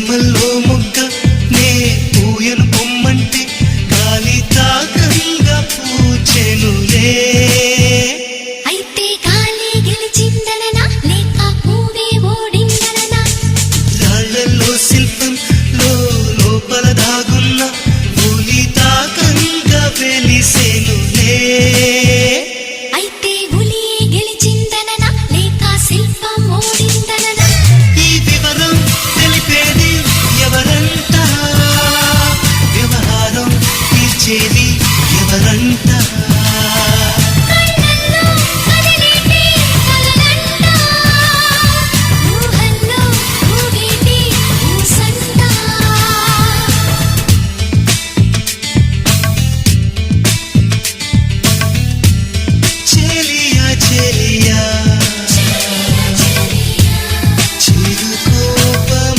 ప్రేమల్లో మొగ్గ నే పూయను పొమ్మంటే గాలి తాకంగా పూచెనులే. అయితే గాలి గెలిచిందననా లేక పూవే ఓడిందననా? రాళ్లలో శిల్పం